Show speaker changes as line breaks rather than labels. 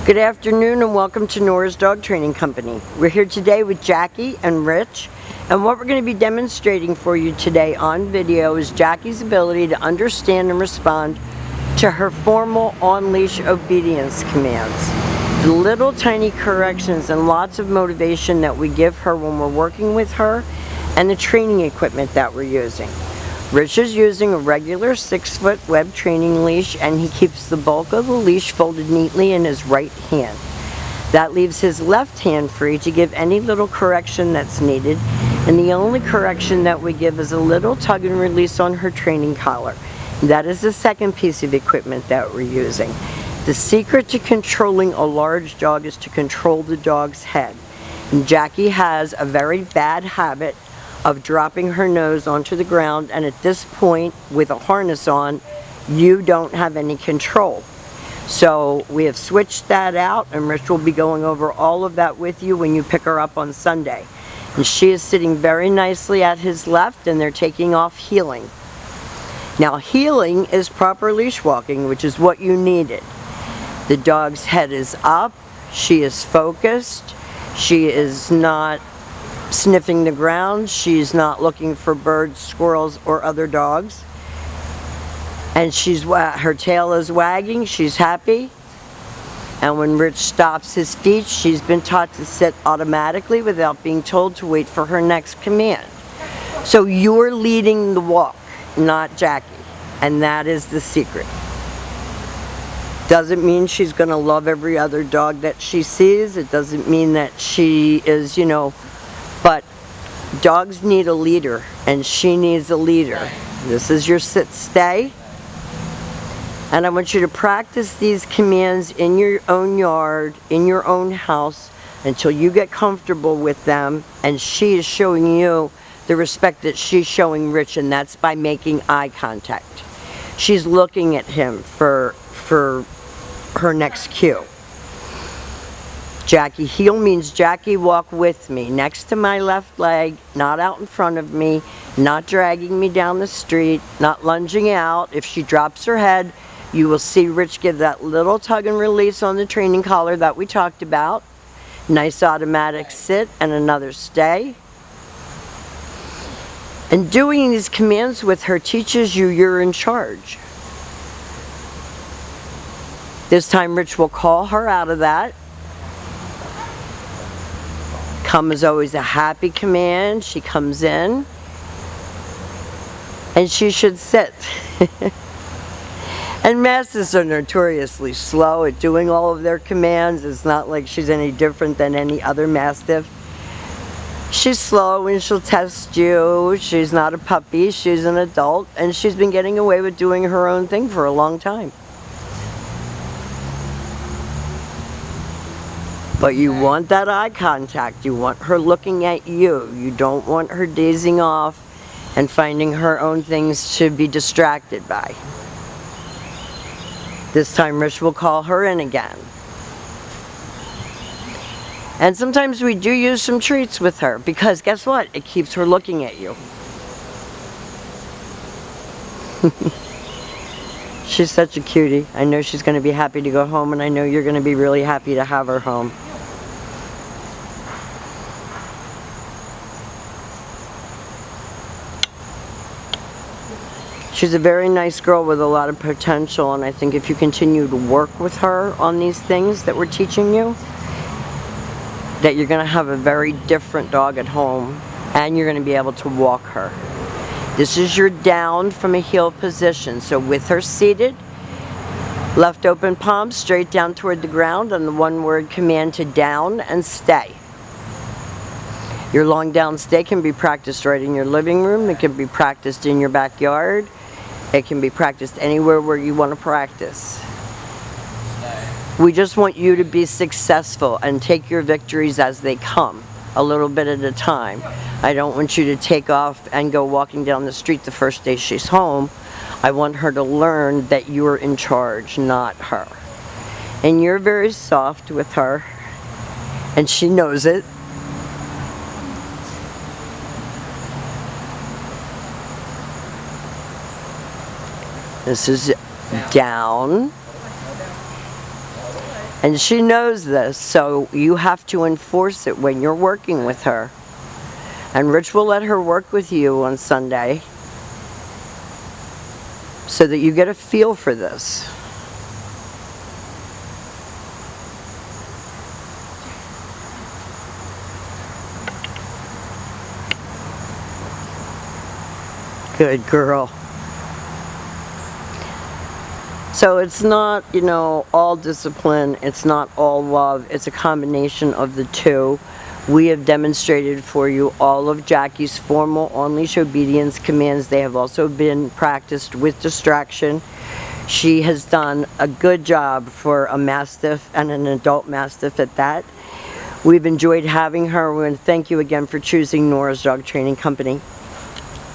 Good afternoon and welcome to Nora's Dog Training Company. We're here today with Jackie and Rich, and what we're going to be demonstrating for you today on video is Jackie's ability to understand and respond to her formal on-leash obedience commands. The little tiny corrections and lots of motivation that we give her when we're working with her, and the training equipment that we're using. Rich is using a regular 6-foot web training leash, and he keeps the bulk of the leash folded neatly in his right hand. That leaves his left hand free to give any little correction that's needed, and the only correction that we give is a little tug and release on her training collar. That is the second piece of equipment that we're using. The secret to controlling a large dog is to control the dog's head. And Jackie has a very bad habit of dropping her nose onto the ground, and at this point, with a harness on, you don't have any control. So we have switched that out, and Rich will be going over all of that with you when you pick her up on Sunday. And she is sitting very nicely at his left, and they're taking off heeling. Now heeling is proper leash walking, which is what you needed. The dog's head is up, she is focused, she is not sniffing the ground, she's not looking for birds, squirrels, or other dogs, and her tail is wagging, she's happy. And when Rich stops his feet, she's been taught to sit automatically without being told to wait for her next command. So you're leading the walk, not Jackie, and that is the secret. Doesn't mean she's going to love every other dog that she sees. It doesn't mean that she is, but dogs need a leader, and she needs a leader. This is your sit stay, and I want you to practice these commands in your own yard, in your own house, until you get comfortable with them, and she is showing you the respect that she's showing Rich, and that's by making eye contact. She's looking at him for her next cue. Jackie heel means Jackie walk with me, next to my left leg, not out in front of me, not dragging me down the street, not lunging out. If she drops her head, you will see Rich give that little tug and release on the training collar that we talked about. Nice automatic sit and another stay. And doing these commands with her teaches you you're in charge. This time Rich will call her out of that. Come is always a happy command. She comes in, and she should sit. And Mastiffs are notoriously slow at doing all of their commands. It's not like she's any different than any other Mastiff. She's slow and she'll test you. She's not a puppy, she's an adult, and she's been getting away with doing her own thing for a long time. But you want that eye contact. You want her looking at you. You don't want her dazing off and finding her own things to be distracted by. This time Rich will call her in again. And sometimes we do use some treats with her, because guess what? It keeps her looking at you. She's such a cutie. I know she's going to be happy to go home, and I know you're going to be really happy to have her home. She's a very nice girl with a lot of potential, and I think if you continue to work with her on these things that we're teaching you, that you're going to have a very different dog at home, and you're going to be able to walk her. This is your down from a heel position. So with her seated, left open palm straight down toward the ground, and the one-word command to down and stay. Your long down stay can be practiced right in your living room. It can be practiced in your backyard. It can be practiced anywhere where you want to practice. We just want you to be successful and take your victories as they come, a little bit at a time. I don't want you to take off and go walking down the street the first day she's home. I want her to learn that you're in charge, not her. And you're very soft with her, and she knows it. This is down. And she knows this, so you have to enforce it when you're working with her. And Rich will let her work with you on Sunday so that you get a feel for this. Good girl. So it's not, you know, all discipline, it's not all love, it's a combination of the two. We have demonstrated for you all of Jackie's formal on-leash obedience commands. They have also been practiced with distraction. She has done a good job for a Mastiff and an adult Mastiff at that. We've enjoyed having her, and thank you again for choosing Nora's Dog Training Company.